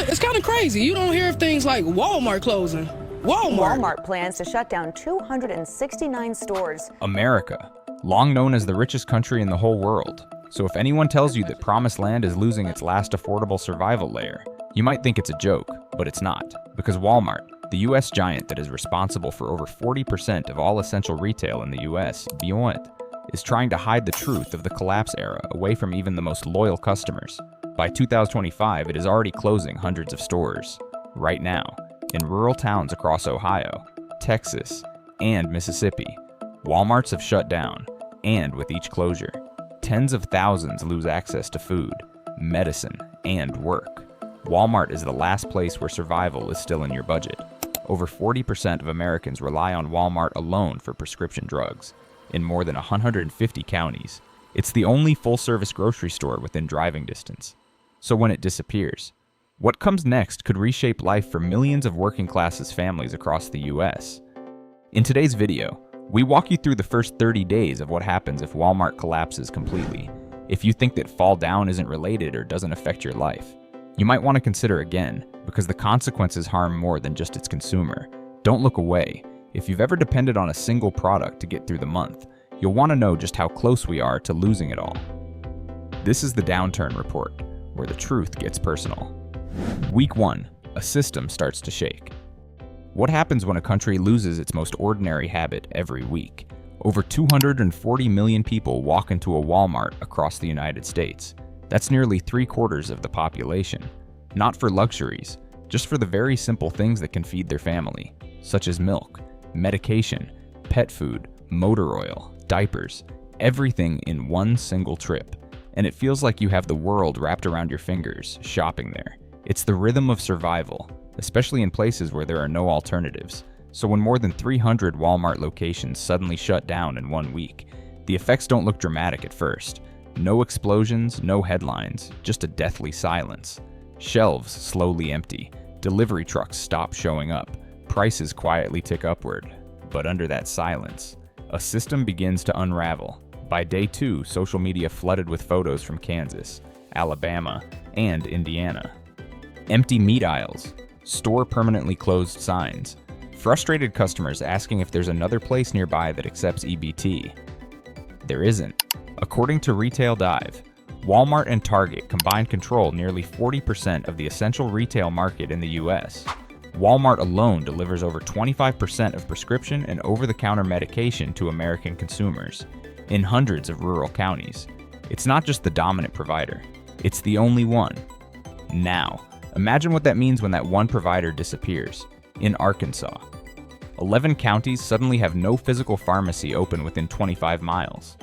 It's kind of crazy. You don't hear of things like Walmart closing. Walmart plans to shut down 269 stores. America, long known as the richest country in the whole world. So if anyone tells you that Promised Land is losing its last affordable survival layer, you might think it's a joke, but it's not. Because Walmart, the US giant that is responsible for over 40% of all essential retail in the US, is trying to hide the truth of the collapse era away from even the most loyal customers. By 2025, it is already closing hundreds of stores. Right now, in rural towns across Ohio, Texas, and Mississippi, Walmarts have shut down, and with each closure, tens of thousands lose access to food, medicine, and work. Walmart is the last place where survival is still in your budget. Over 40% of Americans rely on Walmart alone for prescription drugs. In more than 150 counties, it's the only full-service grocery store within driving distance. So when it disappears, what comes next could reshape life for millions of working-class families across the US. In today's video, we walk you through the first 30 days of what happens if Walmart collapses completely. If you think that fall down isn't related or doesn't affect your life, you might want to consider again, because the consequences harm more than just its consumer. Don't look away. If you've ever depended on a single product to get through the month, you'll want to know just how close we are to losing it all. This is the Downturn Report, where the truth gets personal. Week 1, a system starts to shake. What happens when a country loses its most ordinary habit every week? Over 240 million people walk into a Walmart across the United States. That's nearly 3/4 of the population. Not for luxuries, just for the very simple things that can feed their family, such as milk, medication, pet food, motor oil, diapers, everything in one single trip. And it feels like you have the world wrapped around your fingers, shopping there. It's the rhythm of survival, especially in places where there are no alternatives. So when more than 300 Walmart locations suddenly shut down in 1 week, the effects don't look dramatic at first. No explosions, no headlines, just a deathly silence. Shelves slowly empty, delivery trucks stop showing up, prices quietly tick upward. But under that silence, a system begins to unravel. By day 2, social media flooded with photos from Kansas, Alabama, and Indiana. Empty meat aisles, store permanently closed signs, frustrated customers asking if there's another place nearby that accepts EBT. There isn't. According to Retail Dive, Walmart and Target combined control nearly 40% of the essential retail market in the US. Walmart alone delivers over 25% of prescription and over-the-counter medication to American consumers in hundreds of rural counties. It's not just the dominant provider, it's the only one. Now, imagine what that means when that one provider disappears. In Arkansas, 11 counties suddenly have no physical pharmacy open within 25 miles.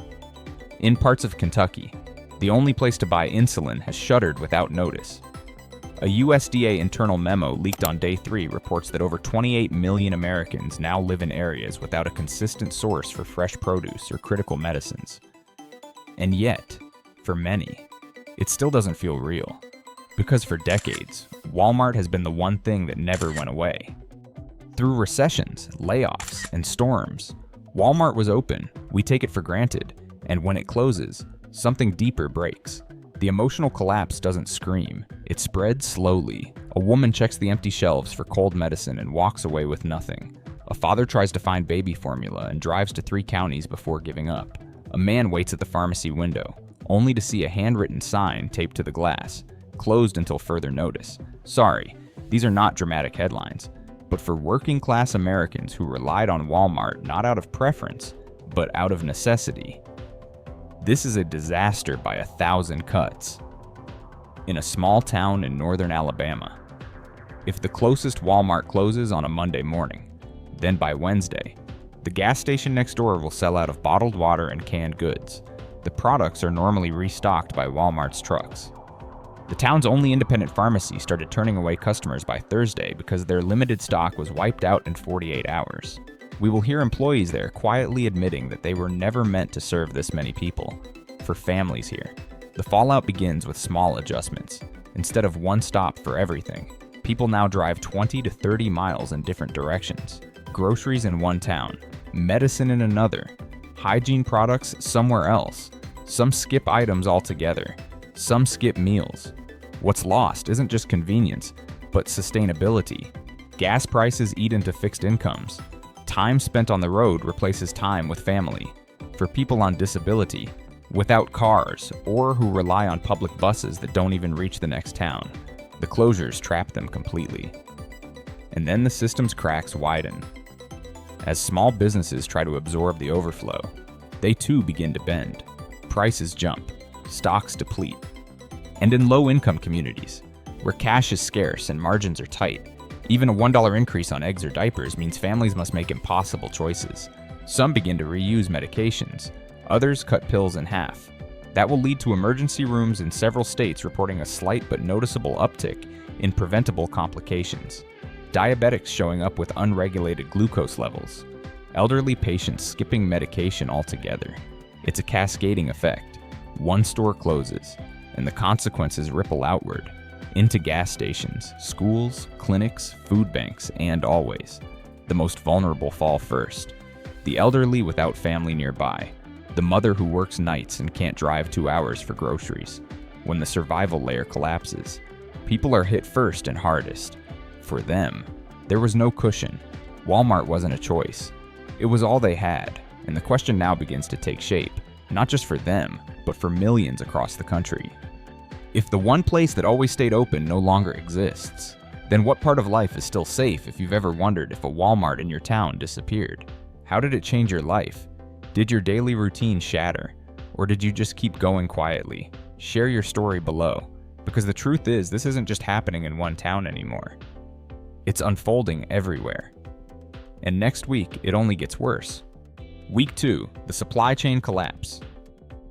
In parts of Kentucky, the only place to buy insulin has shuttered without notice. A USDA internal memo leaked on day 3 reports that over 28 million Americans now live in areas without a consistent source for fresh produce or critical medicines. And yet, for many, it still doesn't feel real. Because for decades, Walmart has been the one thing that never went away. Through recessions, layoffs, and storms, Walmart was open. We take it for granted. And when it closes, something deeper breaks. The emotional collapse doesn't scream. It spreads slowly. A woman checks the empty shelves for cold medicine and walks away with nothing. A father tries to find baby formula and drives to 3 counties before giving up. A man waits at the pharmacy window, only to see a handwritten sign taped to the glass, closed until further notice. Sorry, these are not dramatic headlines. But for working-class Americans who relied on Walmart not out of preference, but out of necessity, this is a disaster by 1,000 cuts. In a small town in northern Alabama, if the closest Walmart closes on a Monday morning, then by Wednesday, the gas station next door will sell out of bottled water and canned goods. The products are normally restocked by Walmart's trucks. The town's only independent pharmacy started turning away customers by Thursday because their limited stock was wiped out in 48 hours. We will hear employees there quietly admitting that they were never meant to serve this many people. For families here, the fallout begins with small adjustments. Instead of one stop for everything, people now drive 20 to 30 miles in different directions. Groceries in one town, medicine in another, hygiene products somewhere else. Some skip items altogether. Some skip meals. What's lost isn't just convenience, but sustainability. Gas prices eat into fixed incomes. Time spent on the road replaces time with family. For people on disability, without cars, or who rely on public buses that don't even reach the next town, the closures trap them completely. And then the system's cracks widen. As small businesses try to absorb the overflow, they too begin to bend. Prices jump, stocks deplete. And in low-income communities, where cash is scarce and margins are tight, even a $1 increase on eggs or diapers means families must make impossible choices. Some begin to reuse medications, others cut pills in half. That will lead to emergency rooms in several states reporting a slight but noticeable uptick in preventable complications. Diabetics showing up with unregulated glucose levels. Elderly patients skipping medication altogether. It's a cascading effect. One store closes, and the consequences ripple outward, into gas stations, schools, clinics, food banks, and always. The most vulnerable fall first. The elderly without family nearby. The mother who works nights and can't drive 2 hours for groceries. When the survival layer collapses, people are hit first and hardest. For them, there was no cushion. Walmart wasn't a choice. It was all they had, and the question now begins to take shape, not just for them, but for millions across the country. If the one place that always stayed open no longer exists, then what part of life is still safe if you've ever wondered if a Walmart in your town disappeared? How did it change your life? Did your daily routine shatter? Or did you just keep going quietly? Share your story below, because the truth is this isn't just happening in one town anymore. It's unfolding everywhere. And next week, it only gets worse. Week 2, the supply chain collapse.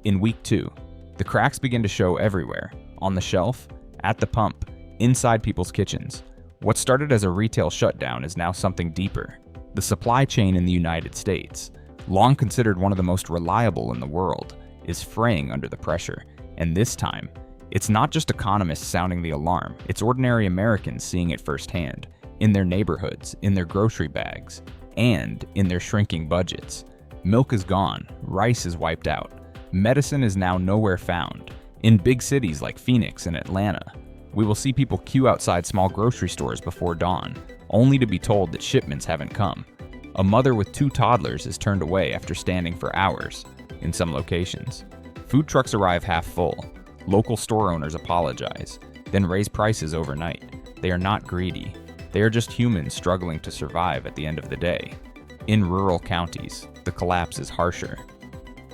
In week 2, the cracks begin to show everywhere. On the shelf, at the pump, inside people's kitchens. What started as a retail shutdown is now something deeper. The supply chain in the United States, long considered one of the most reliable in the world, is fraying under the pressure. And this time, it's not just economists sounding the alarm, it's ordinary Americans seeing it firsthand, in their neighborhoods, in their grocery bags, and in their shrinking budgets. Milk is gone, rice is wiped out, medicine is now nowhere found. In big cities like Phoenix and Atlanta, we will see people queue outside small grocery stores before dawn, only to be told that shipments haven't come. A mother with 2 toddlers is turned away after standing for hours in some locations. Food trucks arrive half full. Local store owners apologize, then raise prices overnight. They are not greedy. They are just humans struggling to survive at the end of the day. In rural counties, the collapse is harsher.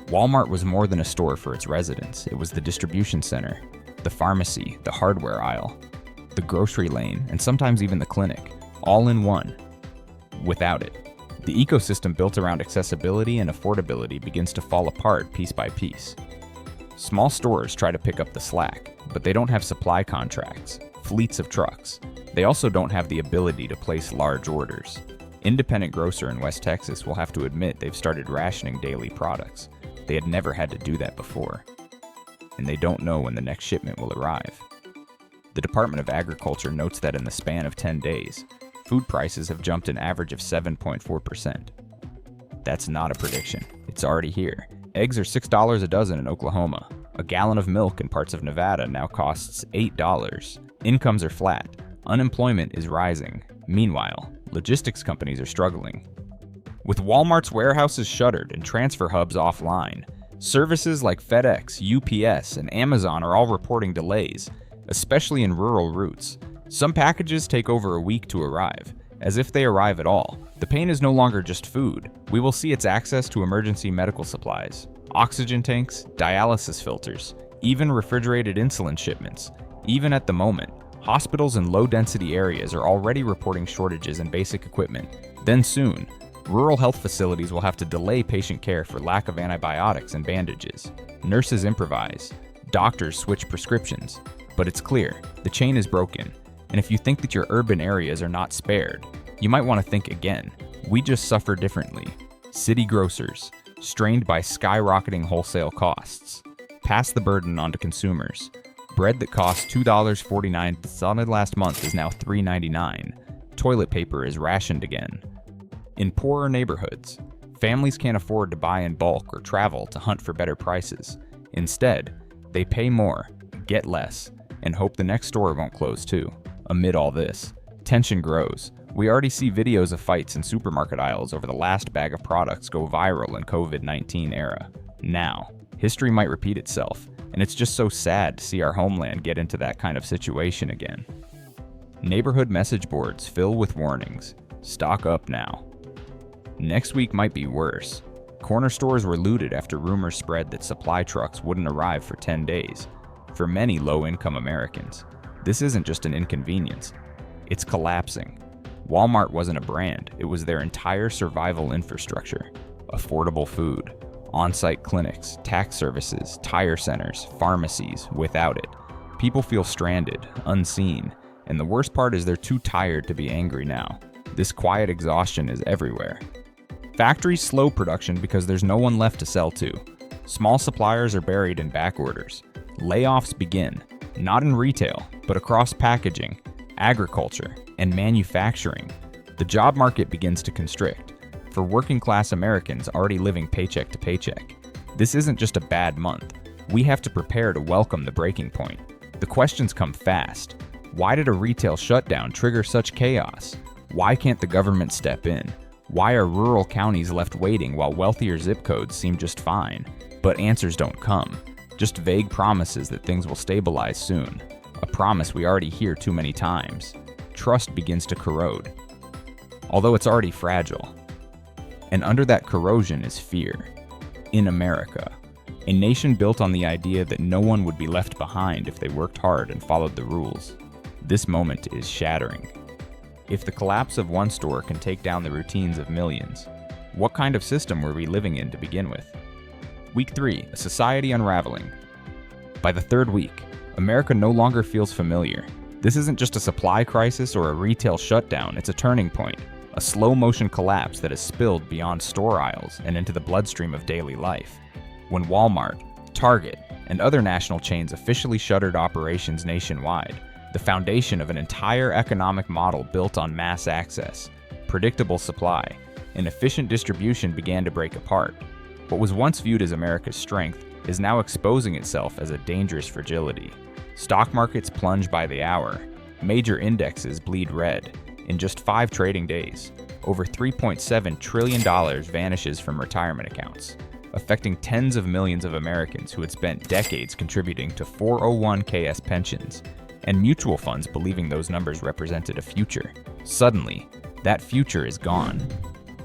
Walmart was more than a store for its residents. It was the distribution center, the pharmacy, the hardware aisle, the grocery lane, and sometimes even the clinic, all in one. Without it, the ecosystem built around accessibility and affordability begins to fall apart piece by piece. Small stores try to pick up the slack, but they don't have supply contracts, fleets of trucks. They also don't have the ability to place large orders. Independent grocer in West Texas will have to admit they've started rationing daily products. They had never had to do that before, and they don't know when the next shipment will arrive. The Department of Agriculture notes that in the span of 10 days, food prices have jumped an average of 7.4%. That's not a prediction. It's already here. Eggs are $6 a dozen in Oklahoma. A gallon of milk in parts of Nevada now costs $8. Incomes are flat. Unemployment is rising. Meanwhile, logistics companies are struggling. With Walmart's warehouses shuttered and transfer hubs offline, services like FedEx, UPS, and Amazon are all reporting delays, especially in rural routes. Some packages take over a week to arrive, as if they arrive at all. The pain is no longer just food. We will see its access to emergency medical supplies, oxygen tanks, dialysis filters, even refrigerated insulin shipments. Even at the moment, hospitals in low-density areas are already reporting shortages in basic equipment. Then soon, rural health facilities will have to delay patient care for lack of antibiotics and bandages. Nurses improvise. Doctors switch prescriptions. But it's clear, the chain is broken. And if you think that your urban areas are not spared, you might want to think again. We just suffer differently. City grocers, strained by skyrocketing wholesale costs, pass the burden on to consumers. Bread that cost $2.49 last month is now $3.99. Toilet paper is rationed again. In poorer neighborhoods, families can't afford to buy in bulk or travel to hunt for better prices. Instead, they pay more, get less, and hope the next store won't close too. Amid all this, tension grows. We already see videos of fights in supermarket aisles over the last bag of products go viral in COVID-19 era. Now, history might repeat itself, and it's just so sad to see our homeland get into that kind of situation again. Neighborhood message boards fill with warnings. Stock up now. Next week might be worse. Corner stores were looted after rumors spread that supply trucks wouldn't arrive for 10 days. For many low-income Americans, this isn't just an inconvenience. It's collapsing. Walmart wasn't a brand, it was their entire survival infrastructure. Affordable food, on-site clinics, tax services, tire centers, pharmacies. Without it, people feel stranded, unseen, and the worst part is they're too tired to be angry now. This quiet exhaustion is everywhere. Factories slow production because there's no one left to sell to. Small suppliers are buried in back orders. Layoffs begin, not in retail, but across packaging, agriculture, and manufacturing. The job market begins to constrict. For working-class Americans already living paycheck to paycheck, this isn't just a bad month. We have to prepare to welcome the breaking point. The questions come fast. Why did a retail shutdown trigger such chaos? Why can't the government step in? Why are rural counties left waiting while wealthier zip codes seem just fine? But answers don't come. Just vague promises that things will stabilize soon. A promise we already hear too many times. Trust begins to corrode, although it's already fragile. And under that corrosion is fear. In America, a nation built on the idea that no one would be left behind if they worked hard and followed the rules. This moment is shattering. If the collapse of one store can take down the routines of millions, what kind of system were we living in to begin with? Week 3, a society unraveling. By the third week, America no longer feels familiar. This isn't just a supply crisis or a retail shutdown, it's a turning point. A slow-motion collapse that has spilled beyond store aisles and into the bloodstream of daily life. When Walmart, Target, and other national chains officially shuttered operations nationwide, the foundation of an entire economic model built on mass access, predictable supply, and efficient distribution began to break apart. What was once viewed as America's strength is now exposing itself as a dangerous fragility. Stock markets plunge by the hour. Major indexes bleed red. In just 5 trading days, over $3.7 trillion vanishes from retirement accounts, affecting tens of millions of Americans who had spent decades contributing to 401(k)s pensions, and mutual funds believing those numbers represented a future. Suddenly, that future is gone.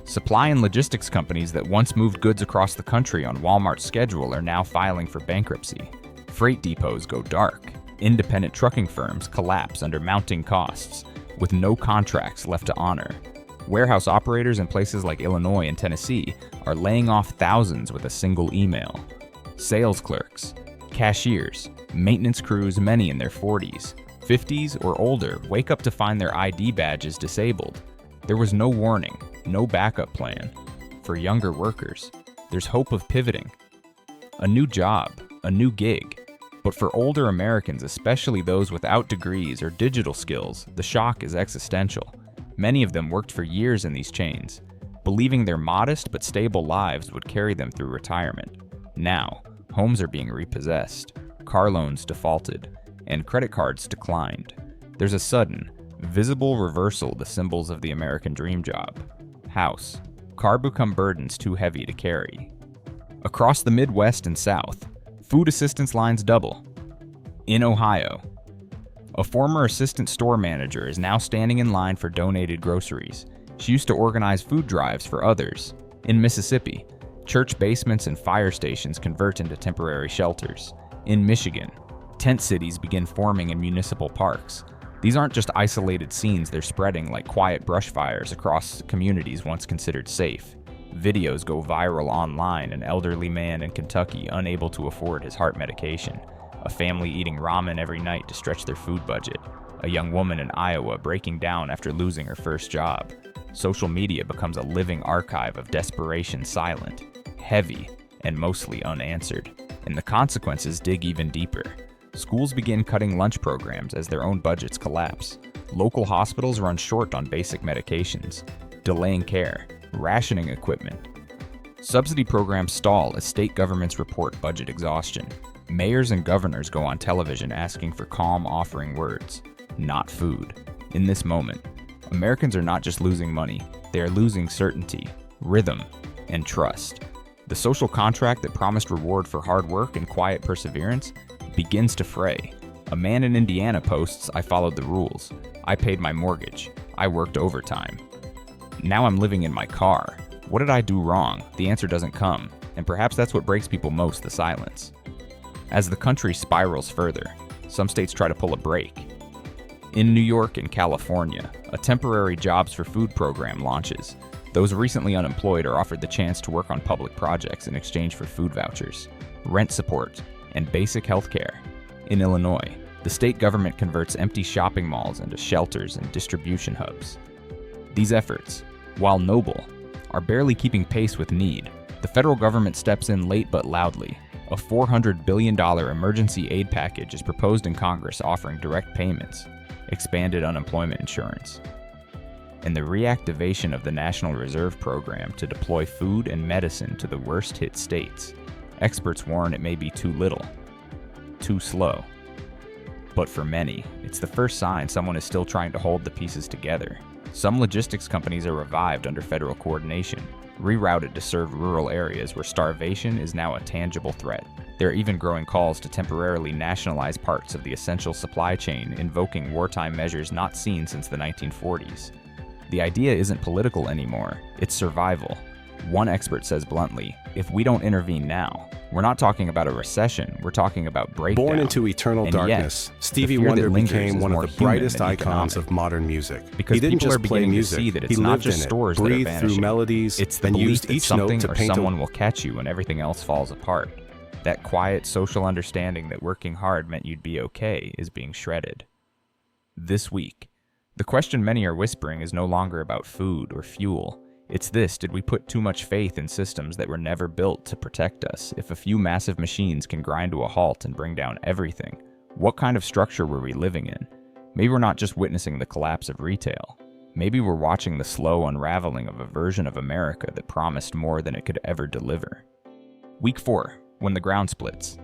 Supply and logistics companies that once moved goods across the country on Walmart's schedule are now filing for bankruptcy. Freight depots go dark. Independent trucking firms collapse under mounting costs, with no contracts left to honor. Warehouse operators in places like Illinois and Tennessee are laying off thousands with a single email. Sales clerks, cashiers, maintenance crews, many in their 40s, 50s, or older, wake up to find their ID badges disabled. There was no warning, no backup plan. For younger workers, there's hope of pivoting. A new job, a new gig. But for older Americans, especially those without degrees or digital skills, the shock is existential. Many of them worked for years in these chains, believing their modest but stable lives would carry them through retirement. Now, homes are being repossessed, car loans defaulted, and credit cards declined. There's a sudden, visible reversal of the symbols of the American dream job. House. Car become burdens too heavy to carry. Across the Midwest and South, food assistance lines double. In Ohio, a former assistant store manager is now standing in line for donated groceries. She used to organize food drives for others. In Mississippi, church basements and fire stations convert into temporary shelters. In Michigan, tent cities begin forming in municipal parks. These aren't just isolated scenes, they're spreading like quiet brush fires across communities once considered safe. Videos go viral online, an elderly man in Kentucky unable to afford his heart medication, a family eating ramen every night to stretch their food budget, a young woman in Iowa breaking down after losing her first job. Social media becomes a living archive of desperation, silent, heavy, and mostly unanswered. And the consequences dig even deeper. Schools begin cutting lunch programs as their own budgets collapse. Local hospitals run short on basic medications, delaying care, rationing equipment. Subsidy programs stall as state governments report budget exhaustion. Mayors and governors go on television asking for calm, offering words, not food. In this moment, Americans are not just losing money, they are losing certainty, rhythm, and trust. The social contract that promised reward for hard work and quiet perseverance begins to fray. A man in Indiana posts, "I followed the rules. I paid my mortgage. I worked overtime. Now I'm living in my car. What did I do wrong?" The answer doesn't come, and perhaps that's what breaks people most, the silence. As the country spirals further, some states try to pull a break. In New York and California, a temporary jobs for food program launches. Those recently unemployed are offered the chance to work on public projects in exchange for food vouchers, rent support, and basic health care. In Illinois, the state government converts empty shopping malls into shelters and distribution hubs. These efforts, while noble, are barely keeping pace with need. The federal government steps in late but loudly. A $400 billion emergency aid package is proposed in Congress offering direct payments, expanded unemployment insurance, and the reactivation of the National Reserve Program to deploy food and medicine to the worst-hit states. Experts warn it may be too little, too slow. But for many, it's the first sign someone is still trying to hold the pieces together. Some logistics companies are revived under federal coordination, rerouted to serve rural areas where starvation is now a tangible threat. There are even growing calls to temporarily nationalize parts of the essential supply chain, invoking wartime measures not seen since the 1940s. The idea isn't political anymore, it's survival. One expert says bluntly, if we don't intervene now, we're not talking about a recession, we're talking about breakdown. Born into eternal darkness, Stevie Wonder became one of the brightest icons of modern music. Because he didn't people just are beginning play to see music, that it's he not lived just in it, stores that are breathed vanishing. through melodies, It's the and belief used that each note something to or paint someone will catch you when everything else falls apart. That quiet social understanding that working hard meant you'd be okay is being shredded. This week, the question many are whispering is no longer about food or fuel. It's this: did we put too much faith in systems that were never built to protect us? If a few massive machines can grind to a halt and bring down everything, what kind of structure were we living in? Maybe we're not just witnessing the collapse of retail. Maybe we're watching the slow unraveling of a version of America that promised more than it could ever deliver. Week 4, when the ground splits.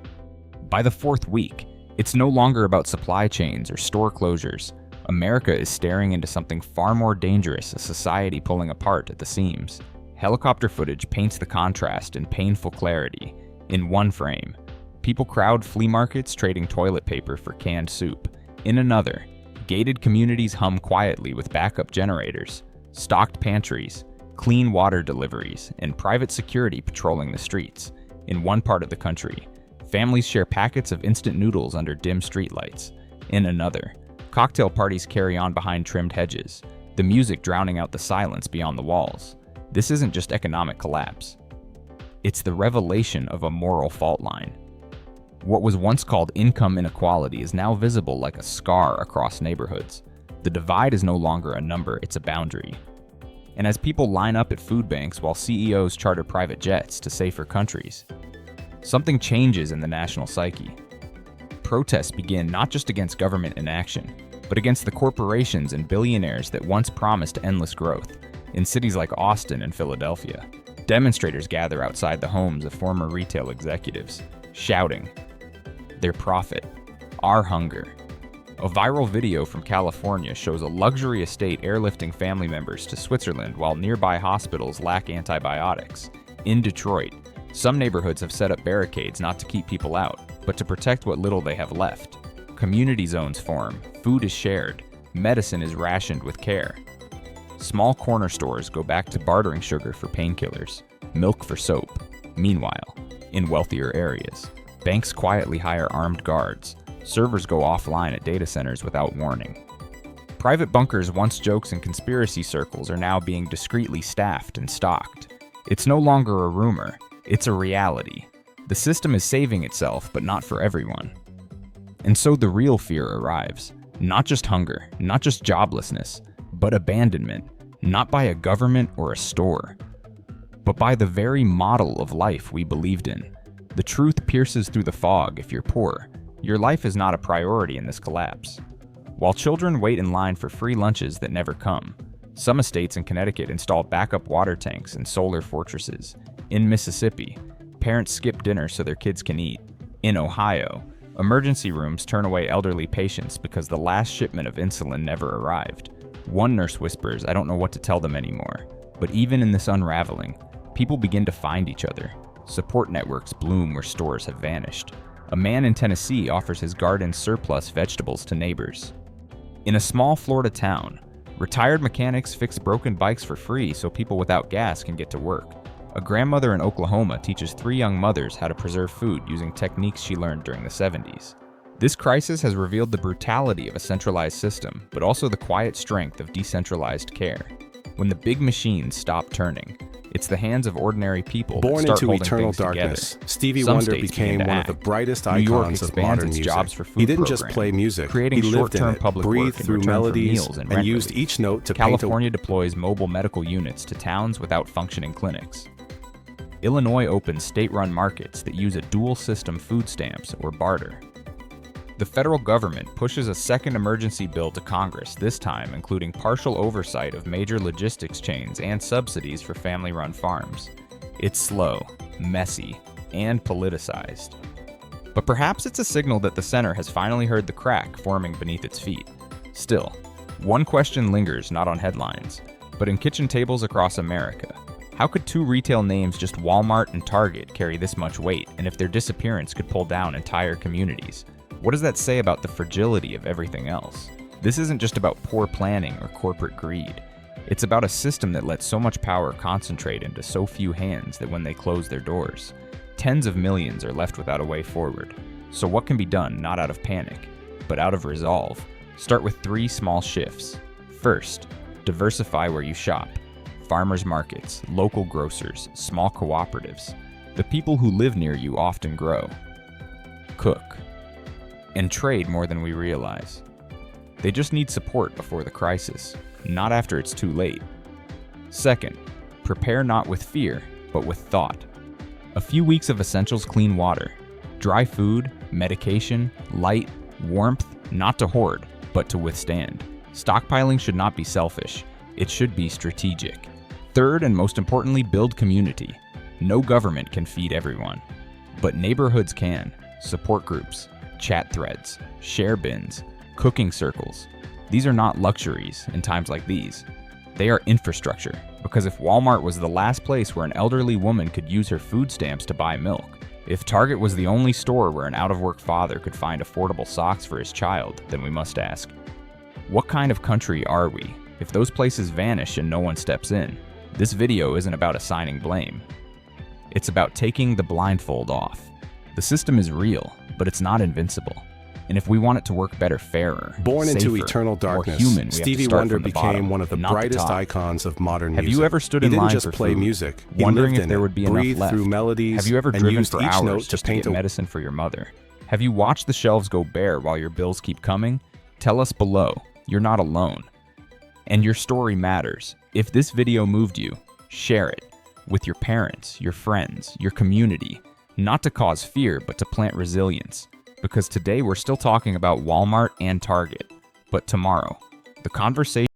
By the 4th week, it's no longer about supply chains or store closures. America is staring into something far more dangerous, a society pulling apart at the seams. Helicopter footage paints the contrast in painful clarity. In one frame, people crowd flea markets trading toilet paper for canned soup. In another, gated communities hum quietly with backup generators, stocked pantries, clean water deliveries, and private security patrolling the streets. In one part of the country, families share packets of instant noodles under dim streetlights. In another, cocktail parties carry on behind trimmed hedges, the music drowning out the silence beyond the walls. This isn't just economic collapse. It's the revelation of a moral fault line. What was once called income inequality is now visible like a scar across neighborhoods. The divide is no longer a number, it's a boundary. And as people line up at food banks while CEOs charter private jets to safer countries, something changes in the national psyche. Protests begin not just against government inaction, but against the corporations and billionaires that once promised endless growth. In cities like Austin and Philadelphia, demonstrators gather outside the homes of former retail executives, shouting, "Their profit, our hunger." A viral video from California shows a luxury estate airlifting family members to Switzerland while nearby hospitals lack antibiotics. In Detroit, some neighborhoods have set up barricades not to keep people out, but to protect what little they have left. Community zones form, food is shared, medicine is rationed with care. Small corner stores go back to bartering sugar for painkillers, milk for soap. Meanwhile, in wealthier areas, banks quietly hire armed guards. Servers go offline at data centers without warning. Private bunkers, once jokes in conspiracy circles, are now being discreetly staffed and stocked. It's no longer a rumor, it's a reality. The system is saving itself, but not for everyone. And so the real fear arrives. Not just hunger, not just joblessness, but abandonment, not by a government or a store, but by the very model of life we believed in. The truth pierces through the fog. If you're poor, your life is not a priority in this collapse. While children wait in line for free lunches that never come, some estates in Connecticut install backup water tanks and solar fortresses. In Mississippi, parents skip dinner so their kids can eat. In Ohio, emergency rooms turn away elderly patients because the last shipment of insulin never arrived. One nurse whispers, "I don't know what to tell them anymore." But even in this unraveling, people begin to find each other. Support networks bloom where stores have vanished. A man in Tennessee offers his garden's surplus vegetables to neighbors. In a small Florida town, retired mechanics fix broken bikes for free so people without gas can get to work. A grandmother in Oklahoma teaches 3 young mothers how to preserve food using techniques she learned during the 70s. This crisis has revealed the brutality of a centralized system, but also the quiet strength of decentralized care. When the big machines stop turning, it's the hands of ordinary people that Born start into holding eternal things darkness, together. Stevie Some Wonder states became begin to one of the act. brightest New York icons of expands modern its music. jobs for food He didn't just programming, play music, creating he lived in short-term it, public work breathed in through return for melodies, meals and rent used relief. each note to California deploys mobile medical units to towns without functioning clinics. Illinois opens state-run markets that use a dual-system food stamps or barter. The federal government pushes a second emergency bill to Congress, this time including partial oversight of major logistics chains and subsidies for family-run farms. It's slow, messy, and politicized. But perhaps it's a signal that the center has finally heard the crack forming beneath its feet. Still, one question lingers not on headlines, but in kitchen tables across America. How could 2 retail names, just Walmart and Target, carry this much weight, and if their disappearance could pull down entire communities? What does that say about the fragility of everything else? This isn't just about poor planning or corporate greed. It's about a system that lets so much power concentrate into so few hands that when they close their doors, tens of millions are left without a way forward. So what can be done not out of panic, but out of resolve? Start with 3 small shifts. First, diversify where you shop. Farmers markets, local grocers, small cooperatives. The people who live near you often grow. Cook. And trade more than we realize. They just need support before the crisis, not after it's too late. Second, prepare not with fear, but with thought. A few weeks of essentials clean water, dry food, medication, light, warmth, not to hoard, but to withstand. Stockpiling should not be selfish, it should be strategic. Third, and most importantly, build community. No government can feed everyone, but neighborhoods can. Support groups, chat threads, share bins, cooking circles. These are not luxuries in times like these. They are infrastructure, because if Walmart was the last place where an elderly woman could use her food stamps to buy milk, if Target was the only store where an out-of-work father could find affordable socks for his child, then we must ask, what kind of country are we if those places vanish and no one steps in? This video isn't about assigning blame. It's about taking the blindfold off. The system is real, but it's not invincible. And if we want it to work better, fairer, Born safer, into eternal darkness, more human, Stevie Wonder became one of the brightest icons of modern music. Have you ever stood in line line just for play food, music, wondering if there would be enough left? Through melodies, have you ever driven for hours note just to get medicine for your mother? Have you watched the shelves go bare while your bills keep coming? Tell us below. You're not alone. And your story matters. If this video moved you, share it with your parents, your friends, your community, not to cause fear, but to plant resilience. Because today we're still talking about Walmart and Target, but tomorrow, the conversation